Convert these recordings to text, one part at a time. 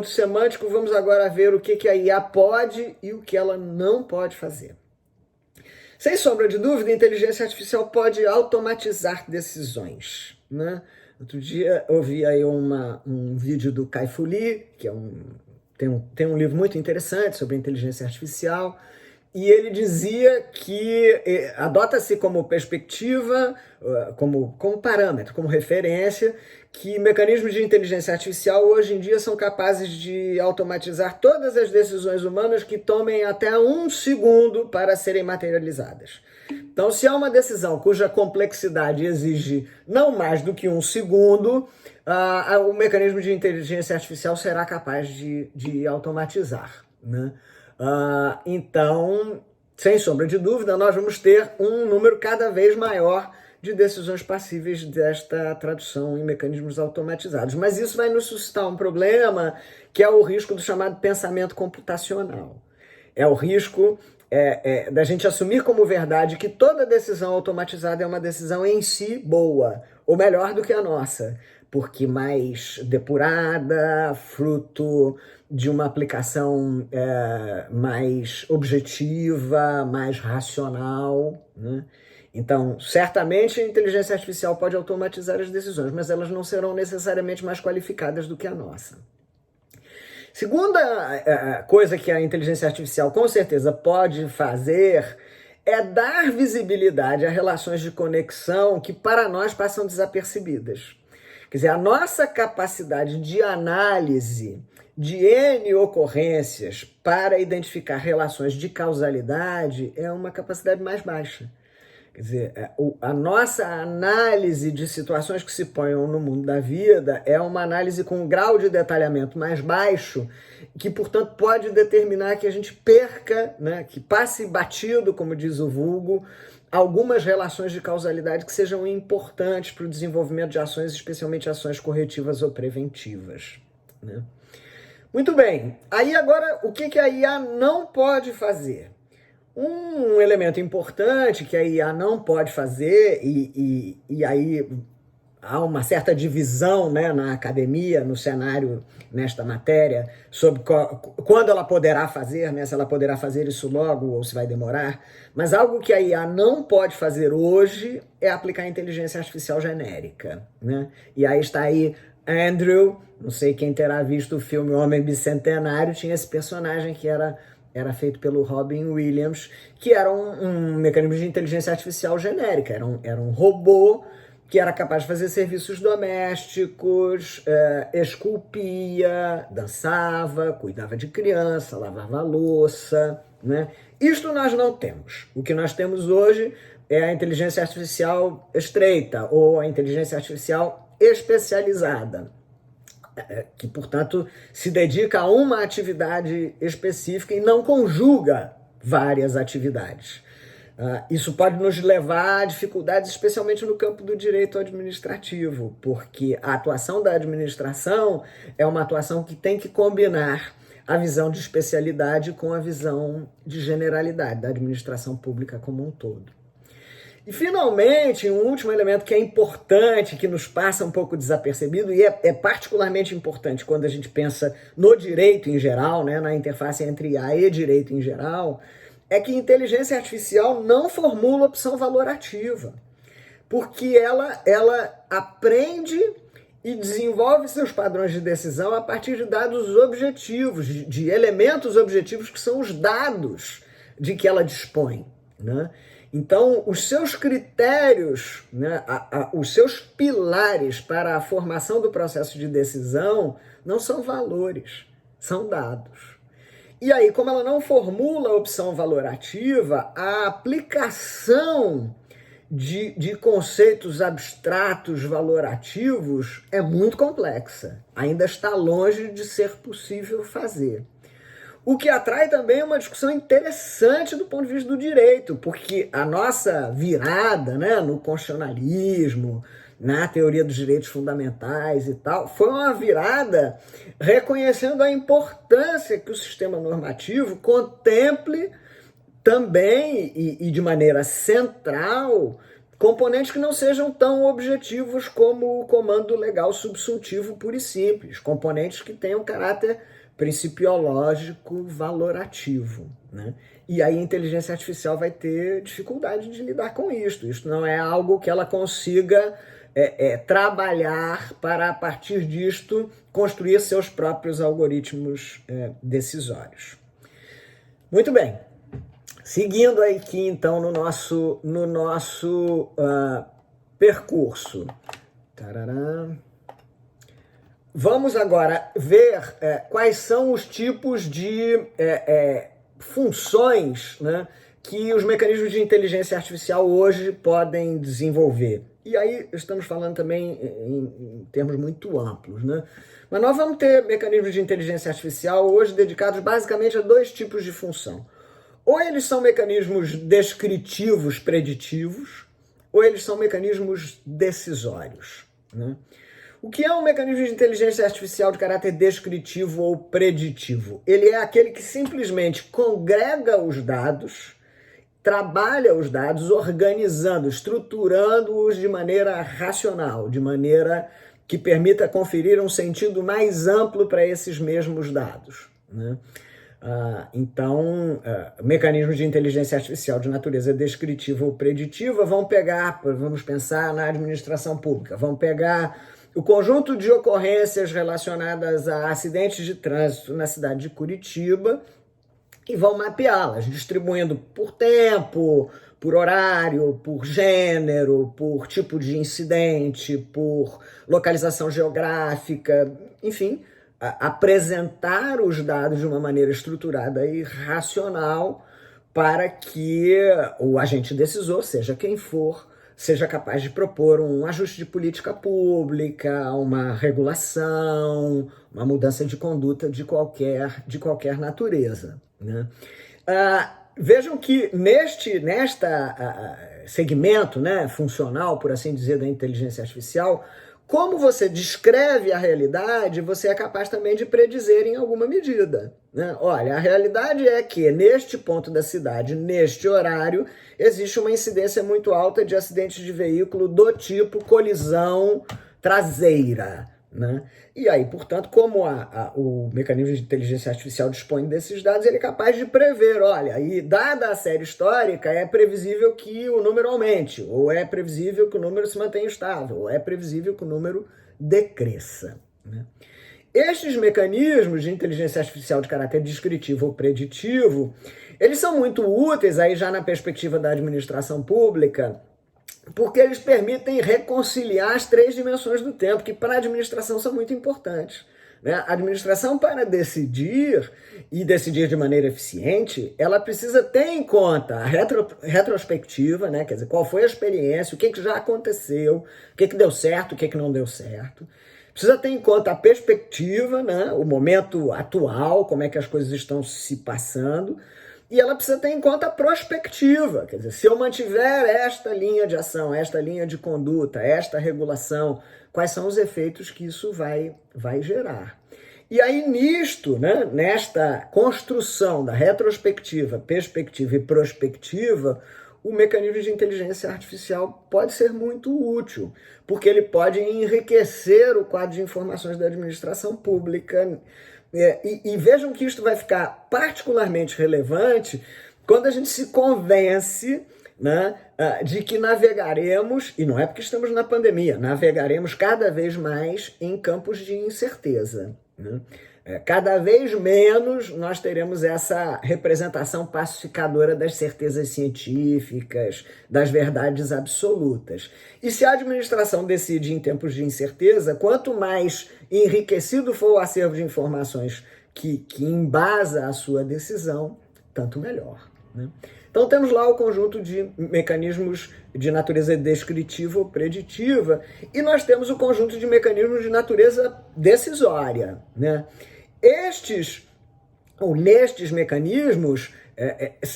ponto semântico, vamos agora ver o que a IA pode e o que ela não pode fazer. Sem sombra de dúvida, a inteligência artificial pode automatizar decisões, né? Outro dia eu vi aí um vídeo do Kai-Fu Lee, que tem um livro muito interessante sobre inteligência artificial, e ele dizia que adota-se como perspectiva, como parâmetro, como referência, que mecanismos de inteligência artificial hoje em dia são capazes de automatizar todas as decisões humanas que tomem até 1 segundo para serem materializadas. Então, se há uma decisão cuja complexidade exige não mais do que 1 segundo, o mecanismo de inteligência artificial será capaz de automatizar, né? Então, sem sombra de dúvida, nós vamos ter um número cada vez maior de decisões passíveis desta tradução em mecanismos automatizados. Mas isso vai nos suscitar um problema, que é o risco do chamado pensamento computacional. É o risco da gente assumir como verdade que toda decisão automatizada é uma decisão em si boa, ou melhor do que a nossa, porque mais depurada, fruto de uma aplicação mais objetiva, mais racional, né? Então, certamente a inteligência artificial pode automatizar as decisões, mas elas não serão necessariamente mais qualificadas do que a nossa. Segunda coisa que a inteligência artificial com certeza pode fazer é dar visibilidade a relações de conexão que para nós passam desapercebidas. Quer dizer, a nossa capacidade de análise de N ocorrências para identificar relações de causalidade é uma capacidade mais baixa. Quer dizer, a nossa análise de situações que se ponham no mundo da vida é uma análise com um grau de detalhamento mais baixo, que, portanto, pode determinar que a gente perca, né, que passe batido, como diz o vulgo, algumas relações de causalidade que sejam importantes para o desenvolvimento de ações, especialmente ações corretivas ou preventivas, né? Muito bem, aí agora o que a IA não pode fazer? Um elemento importante que a IA não pode fazer, e aí há uma certa divisão, né, na academia, no cenário, nesta matéria, sobre quando ela poderá fazer, né, se ela poderá fazer isso logo ou se vai demorar, mas algo que a IA não pode fazer hoje é aplicar inteligência artificial genérica, né? E aí está aí Andrew, não sei quem terá visto o filme Homem Bicentenário, tinha esse personagem que era feito pelo Robin Williams, que era um mecanismo de inteligência artificial genérica, era um robô que era capaz de fazer serviços domésticos, esculpia, dançava, cuidava de criança, lavava louça, né? Isto nós não temos. O que nós temos hoje é a inteligência artificial estreita, ou a inteligência artificial especializada, que, portanto, se dedica a uma atividade específica e não conjuga várias atividades. Isso pode nos levar a dificuldades, especialmente no campo do direito administrativo, porque a atuação da administração é uma atuação que tem que combinar a visão de especialidade com a visão de generalidade da administração pública como um todo. E, finalmente, um último elemento que é importante, que nos passa um pouco desapercebido, e é particularmente importante quando a gente pensa no direito em geral, né, na interface entre IA e direito em geral, é que inteligência artificial não formula opção valorativa, porque ela aprende e desenvolve seus padrões de decisão a partir de dados objetivos, de elementos objetivos que são os dados de que ela dispõe, né? Então, os seus critérios, né, os seus pilares para a formação do processo de decisão não são valores, são dados. E aí, como ela não formula a opção valorativa, a aplicação de conceitos abstratos valorativos é muito complexa. Ainda está longe de ser possível fazer. O que atrai também é uma discussão interessante do ponto de vista do direito, porque a nossa virada, né, no constitucionalismo, na teoria dos direitos fundamentais e tal, foi uma virada reconhecendo a importância que o sistema normativo contemple também, e de maneira central, componentes que não sejam tão objetivos como o comando legal subsuntivo puro e simples, componentes que tenham caráter principiológico valorativo, né? E aí a inteligência artificial vai ter dificuldade de lidar com isso. Isso não é algo que ela consiga trabalhar para, a partir disto, construir seus próprios algoritmos decisórios. Muito bem. Seguindo aqui, então, no nosso percurso. Tarará. Vamos agora ver quais são os tipos de funções, né, que os mecanismos de inteligência artificial hoje podem desenvolver. E aí estamos falando também em termos muito amplos, né? Mas nós vamos ter mecanismos de inteligência artificial hoje dedicados basicamente a dois tipos de função. Ou eles são mecanismos descritivos, preditivos, ou eles são mecanismos decisórios, né? O que é um mecanismo de inteligência artificial de caráter descritivo ou preditivo? Ele é aquele que simplesmente congrega os dados, trabalha os dados, organizando, estruturando-os de maneira racional, de maneira que permita conferir um sentido mais amplo para esses mesmos dados, né? Então, mecanismos de inteligência artificial de natureza descritiva ou preditiva vamos pensar na administração pública, vão pegar o conjunto de ocorrências relacionadas a acidentes de trânsito na cidade de Curitiba e vão mapeá-las, distribuindo por tempo, por horário, por gênero, por tipo de incidente, por localização geográfica, enfim, apresentar os dados de uma maneira estruturada e racional para que o agente decisor, seja quem for, seja capaz de propor um ajuste de política pública, uma regulação, uma mudança de conduta de qualquer natureza, né? Vejam que neste segmento, né, funcional, por assim dizer, da inteligência artificial, como você descreve a realidade, você é capaz também de predizer em alguma medida, né? Olha, a realidade é que neste ponto da cidade, neste horário, existe uma incidência muito alta de acidentes de veículo do tipo colisão traseira, né? E aí, portanto, como o mecanismo de inteligência artificial dispõe desses dados, ele é capaz de prever, olha, e dada a série histórica, é previsível que o número aumente, ou é previsível que o número se mantenha estável, ou é previsível que o número decresça, né? Estes mecanismos de inteligência artificial de caráter descritivo ou preditivo, eles são muito úteis aí já na perspectiva da administração pública, porque eles permitem reconciliar as três dimensões do tempo, que para a administração são muito importantes, né? A administração, para decidir, e decidir de maneira eficiente, ela precisa ter em conta a retrospectiva, né? Quer dizer, qual foi a experiência, o que já aconteceu, o que deu certo, o que não deu certo. Precisa ter em conta a perspectiva, né? O momento atual, como é que as coisas estão se passando. E ela precisa ter em conta a prospectiva, quer dizer, se eu mantiver esta linha de ação, esta linha de conduta, esta regulação, quais são os efeitos que isso vai gerar. E aí nisto, né, nesta construção da retrospectiva, perspectiva e prospectiva, o mecanismo de inteligência artificial pode ser muito útil, porque ele pode enriquecer o quadro de informações da administração pública. E vejam que isto vai ficar particularmente relevante quando a gente se convence, né, de que navegaremos, e não é porque estamos na pandemia, navegaremos cada vez mais em campos de incerteza, né? Cada vez menos nós teremos essa representação pacificadora das certezas científicas, das verdades absolutas. E se a administração decide em tempos de incerteza, quanto mais enriquecido for o acervo de informações que embasa a sua decisão, tanto melhor, né? Então temos lá o conjunto de mecanismos de natureza descritiva ou preditiva, e nós temos o conjunto de mecanismos de natureza decisória, né? Nestes mecanismos,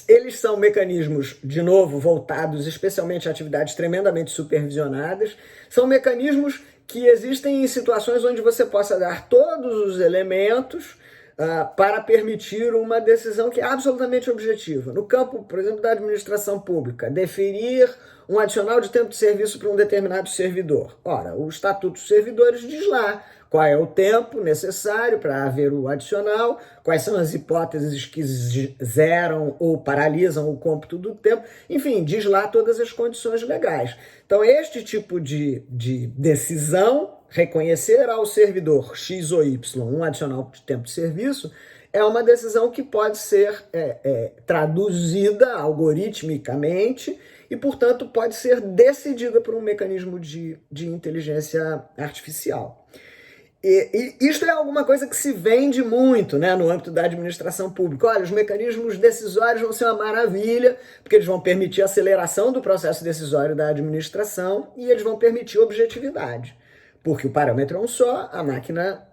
eles são mecanismos, de novo, voltados especialmente a atividades tremendamente supervisionadas, são mecanismos que existem em situações onde você possa dar todos os elementos para permitir uma decisão que é absolutamente objetiva. No campo, por exemplo, da administração pública, definir um adicional de tempo de serviço para um determinado servidor. Ora, o Estatuto dos Servidores diz lá qual é o tempo necessário para haver o adicional, quais são as hipóteses que zeram ou paralisam o cômputo do tempo, enfim, diz lá todas as condições legais. Então, este tipo de decisão, reconhecer ao servidor X ou Y um adicional de tempo de serviço, é uma decisão que pode ser traduzida algoritmicamente e, portanto, pode ser decidida por um mecanismo de inteligência artificial. E isto é alguma coisa que se vende muito, né, no âmbito da administração pública. Olha, os mecanismos decisórios vão ser uma maravilha, porque eles vão permitir a aceleração do processo decisório da administração e eles vão permitir objetividade. Porque o parâmetro é um só, a máquina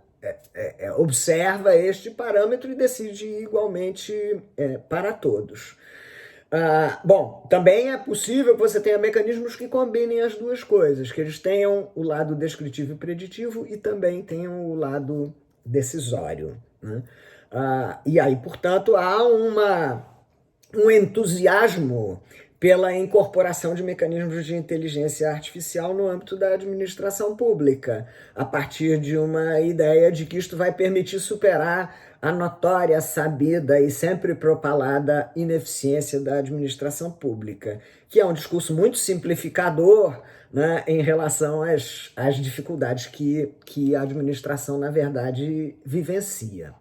observa este parâmetro e decide igualmente para todos. Bom, também é possível que você tenha mecanismos que combinem as duas coisas, que eles tenham o lado descritivo e preditivo e também tenham o lado decisório, né? E aí, portanto, há um entusiasmo pela incorporação de mecanismos de inteligência artificial no âmbito da administração pública, a partir de uma ideia de que isto vai permitir superar a notória, sabida e sempre propalada ineficiência da administração pública, que é um discurso muito simplificador, né, em relação às dificuldades que a administração, na verdade, vivencia.